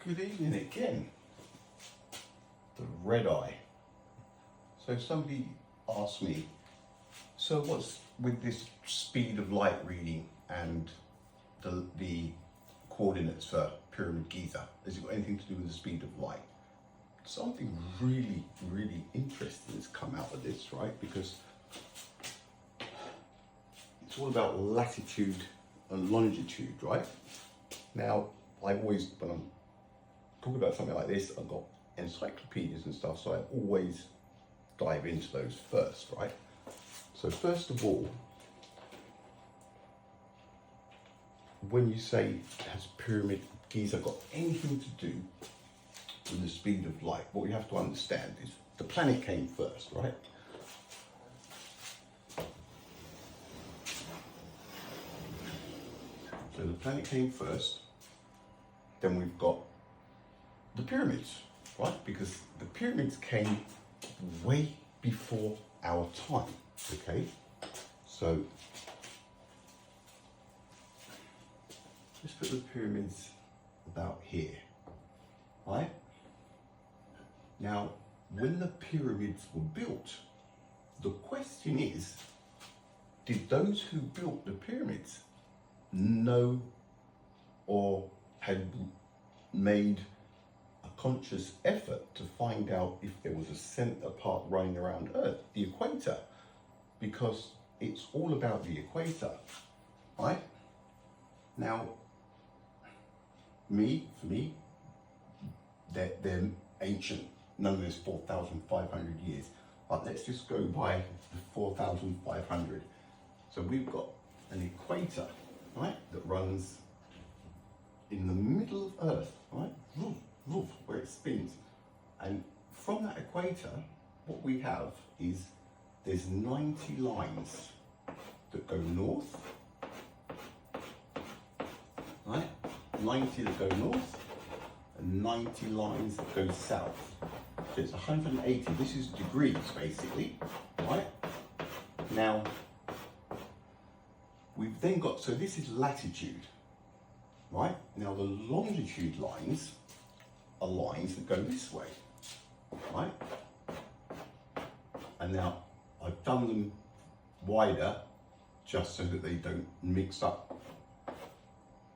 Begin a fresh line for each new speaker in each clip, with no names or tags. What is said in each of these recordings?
Good evening again. The red eye. So somebody asked me, so what's with this speed of light reading and the coordinates for Pyramid Giza? Has it got anything to do with the speed of light? Something really, really interesting has come out of this, right? Because it's all about latitude and longitude, right? Now, I always, when I'm talking about something like this, I've got encyclopedias and stuff, so I always dive into those first, right? So first of all, when you say, has Pyramid Giza got anything to do with the speed of light, what we have to understand is the planet came first, right? So the planet came first, then we've got the pyramids, right? Because the pyramids came way before our time, okay? So let's put the pyramids about here, right? Now, when the pyramids were built, the question is, did those who built the pyramids know or had made a conscious effort to find out if there was a center part running around Earth, the equator? Because it's all about the equator, right? Now, for me, they're ancient. None of this 4,500 years. But let's just go by the 4,500. So we've got an equator, right, that runs in the middle of Earth, right, where it spins. And from that equator, what we have is there's 90 lines that go north, right, 90 that go north, and 90 lines that go south. So it's 180, this is degrees basically, right? Now, we've then got, so this is latitude, right? Now the longitude lines are lines that go this way, right? And now I've done them wider just so that they don't mix up.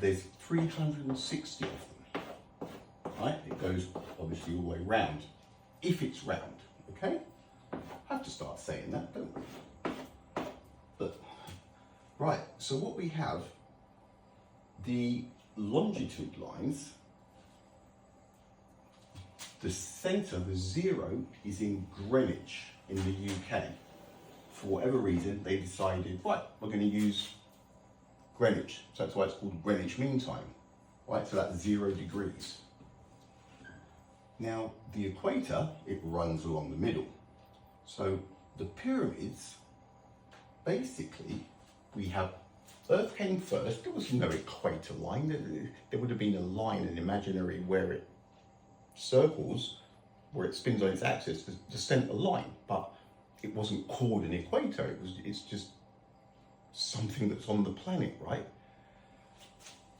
There's 360 of them, right? It goes obviously all the way round, if it's round, okay? I have to start saying that, don't we? But, right, so what we have, the longitude lines, the center, the zero, is in Greenwich in the UK. For whatever reason, they decided, right, we're going to use Greenwich. So that's why it's called Greenwich Mean Time, right? So that's 0 degrees. Now, the equator, it runs along the middle. So the pyramids, basically, we have, Earth came first. There was no equator line. There would have been a line, an imaginary, where it circles, where it spins on its axis, the center line, but it wasn't called an equator. It's just something that's on the planet, right?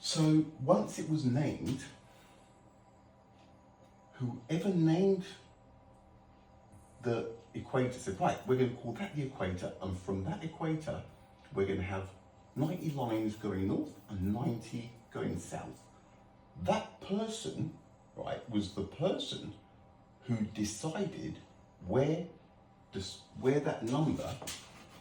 So once it was named, whoever named the equator said, right, we're going to call that the equator, and from that equator, we're going to have 90 lines going north and 90 going south. That person, right, was the person who decided where that number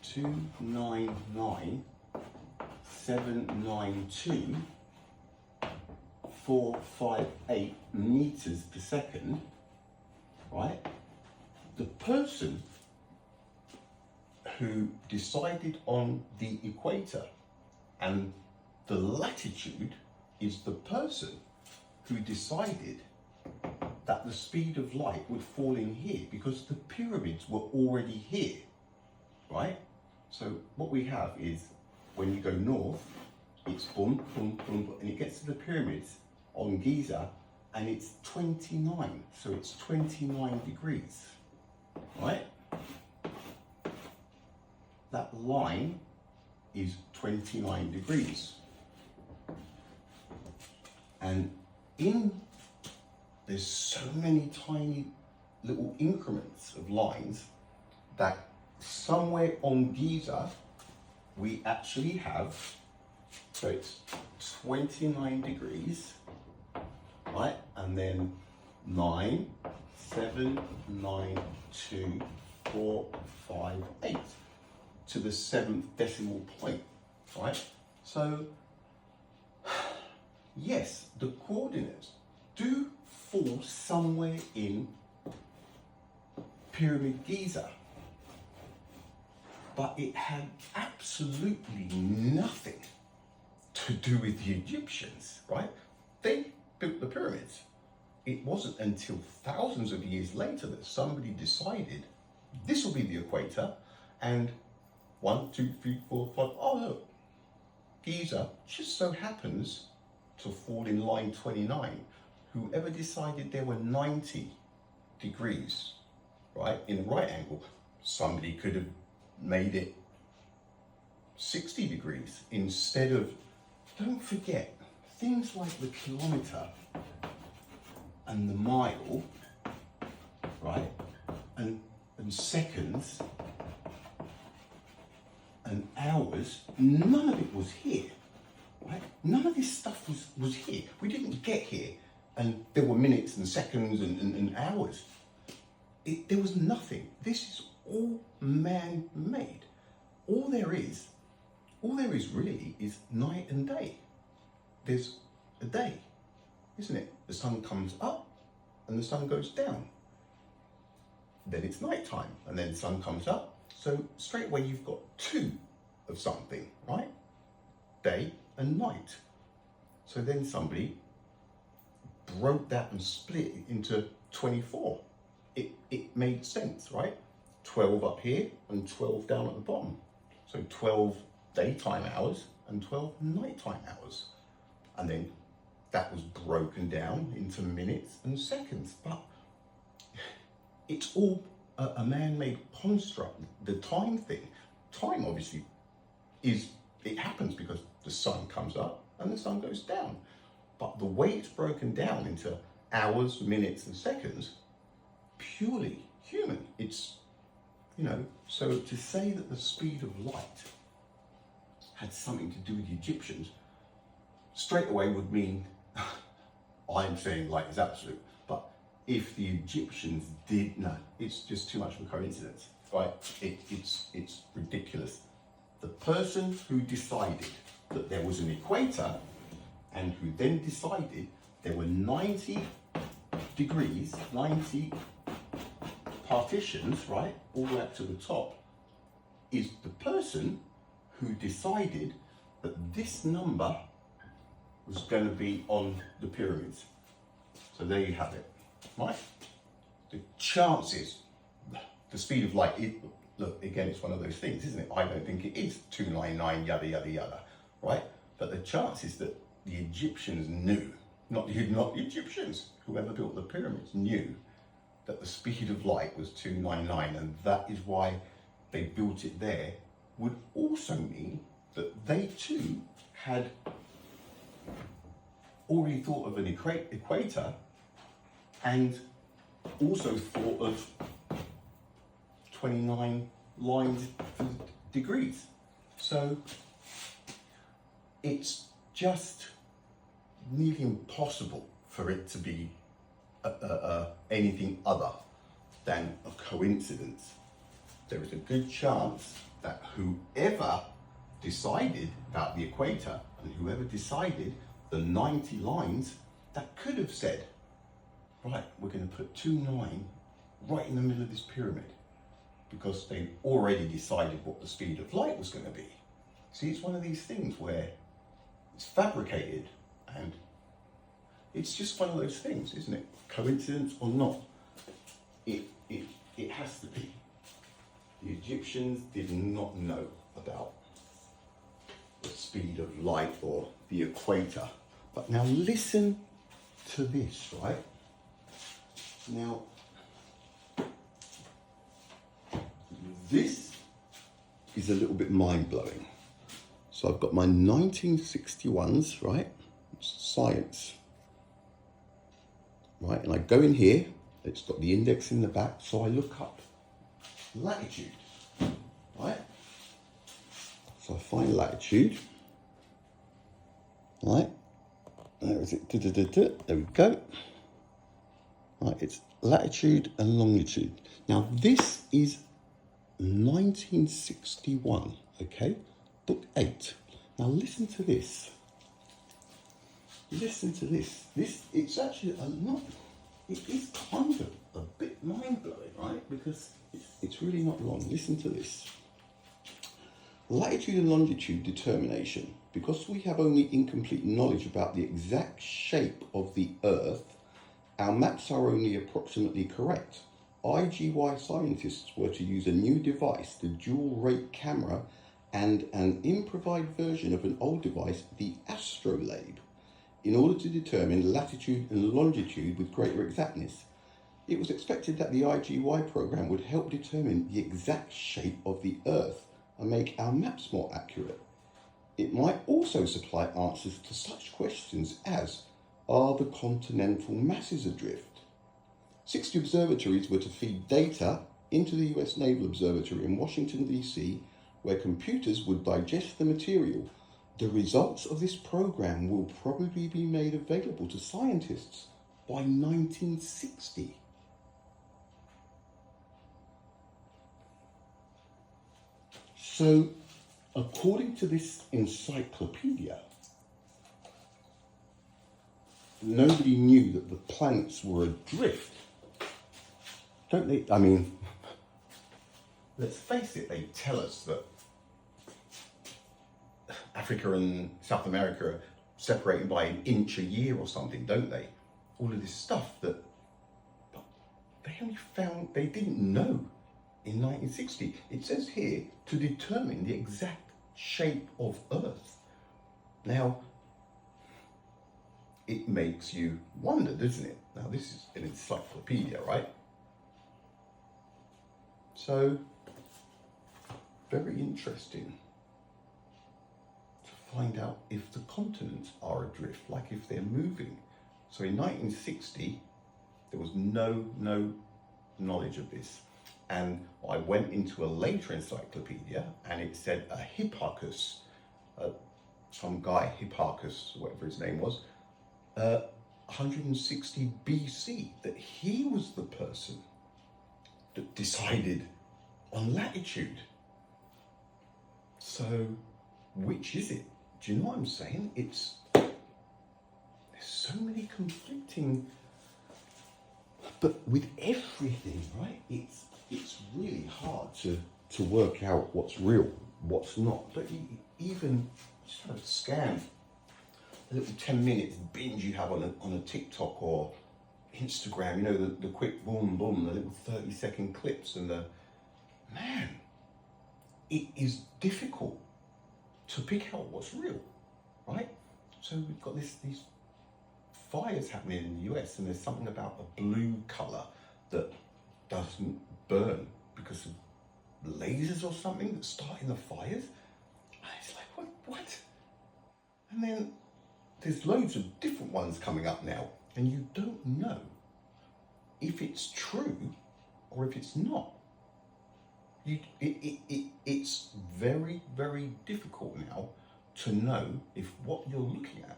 299,792,458 meters per second, right? The person who decided on the equator and the latitude is the person who decided that the speed of light would fall in here, because the pyramids were already here, right? So what we have is, when you go north, it's boom, boom, boom, and it gets to the pyramids on Giza, and it's 29, so it's 29 degrees, right? That line is 29 degrees. And in there's so many tiny little increments of lines that somewhere on Giza, we actually have, so it's 29 degrees, right? And then 9, 7, 9, 2, 4, 5, 8 to the 7th decimal point, right? So, yes, the coordinates do fall somewhere in Pyramid Giza, but it had absolutely nothing to do with the Egyptians, right? They built the pyramids. It wasn't until thousands of years later that somebody decided this will be the equator, and 1, 2, 3, 4, 5, oh look, Giza just so happens to fall in line 29. Whoever decided there were 90 degrees, right, in a right angle, somebody could have made it 60 degrees instead of, don't forget, things like the kilometer and the mile, right, and seconds and hours, none of it was here, right? None of this stuff was here. We didn't get here and there were minutes and seconds and hours. There was nothing. This is all man-made. All there is really is night and day. There's a day, isn't it? The sun comes up and the sun goes down. Then it's night time and then the sun comes up. So straight away you've got 2 of something, right? Day and night. So then somebody broke that and split it into 24. It made sense, right? 12 up here and 12 down at the bottom. So 12 daytime hours and 12 nighttime hours. And then that was broken down into minutes and seconds. But it's all a man-made construct. The time thing, time obviously it happens because the sun comes up and the sun goes down. But the way it's broken down into hours, minutes and seconds, purely human. It's, so to say that the speed of light had something to do with the Egyptians, straight away would mean, I'm saying light is absolute, but if the Egyptians did, no, it's just too much of a coincidence, right? It's ridiculous. The person who decided that there was an equator and who then decided there were 90 degrees, 90 partitions, right, all the way up to the top, is the person who decided that this number was going to be on the pyramids. So there you have it, right? The chances, the speed of light, look, again, it's one of those things, isn't it? I don't think it is 299, yada, yada, yada, right? But the chances that the Egyptians knew, not the Egyptians, whoever built the pyramids knew that the speed of light was 299, and that is why they built it there, would also mean that they too had already thought of an equator and also thought of 29 lines for degrees. So it's just nearly impossible for it to be anything other than a coincidence. There is a good chance that whoever decided about the equator and whoever decided the 90 lines, that could have said, right, we're going to put 29 right in the middle of this pyramid, because they already decided what the speed of light was going to be. See, it's one of these things where it's fabricated, and it's just one of those things, isn't it? Coincidence or not, it has to be. The Egyptians did not know about the speed of light or the equator. But now listen to this, right? Now, this is a little bit mind-blowing. So I've got my 1961s, right? Science. right? And I go in here, it's got the index in the back, so I look up latitude, right? So I find latitude, right? There is it, there we go. Right, it's latitude and longitude. Now this is 1961, okay? Book 8. Now listen to this. Listen to this. It's actually it is kind of a bit mind-blowing, right? Because it's really not long. Listen to this. Latitude and longitude determination. Because we have only incomplete knowledge about the exact shape of the Earth, our maps are only approximately correct. IGY scientists were to use a new device, the dual-rate camera, and an improvised version of an old device, the astrolabe, in order to determine latitude and longitude with greater exactness. It was expected that the IGY program would help determine the exact shape of the Earth and make our maps more accurate. It might also supply answers to such questions as, are the continental masses adrift? 60 observatories were to feed data into the US Naval Observatory in Washington, D.C., where computers would digest the material. The results of this program will probably be made available to scientists by 1960. So, according to this encyclopedia, nobody knew that the planets were adrift. Don't they? I mean, let's face it, they tell us that Africa and South America are separated by an inch a year or something, don't they? All of this stuff that but they didn't know in 1960. It says here to determine the exact shape of Earth. Now, it makes you wonder, doesn't it? Now, this is an encyclopedia, right? So, very interesting to find out if the continents are adrift, like if they're moving. So in 1960, there was no knowledge of this. And I went into a later encyclopedia and it said a Hipparchus, some guy, Hipparchus, whatever his name was, 160 BC, that he was the person that decided on latitude. So, which is it? Do you know what I'm saying? There's so many conflicting, but with everything, right? It's really hard to work out what's real, what's not. But even just have a scan, a little 10 minutes binge you have on a TikTok or Instagram, you know, the quick boom, boom, the little 30-second clips, and man, it is difficult to pick out what's real, right? So we've got these fires happening in the US, and there's something about a blue colour that doesn't burn because of lasers or something that's starting the fires. And it's like, what? And then there's loads of different ones coming up now, and you don't know if it's true or if it's not. It's very, very difficult now to know if what you're looking at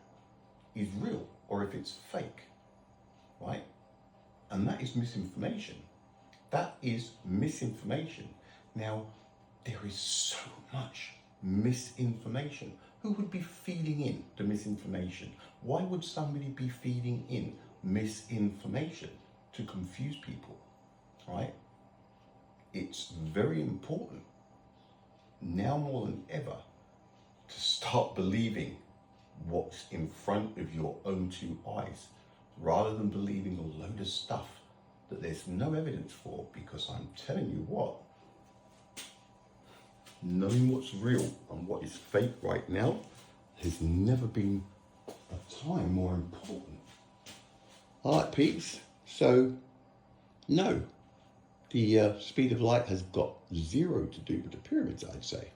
is real or if it's fake, right? And that is misinformation. That is misinformation. Now, there is so much misinformation. Who would be feeding in the misinformation? Why would somebody be feeding in misinformation? To confuse people, right? It's very important, now more than ever, to start believing what's in front of your own two eyes, rather than believing a load of stuff that there's no evidence for, because I'm telling you what, knowing what's real and what is fake right now has never been a time more important. All right, peeps. So, no, the speed of light has got zero to do with the pyramids, I'd say.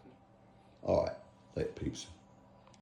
All right, later, peeps.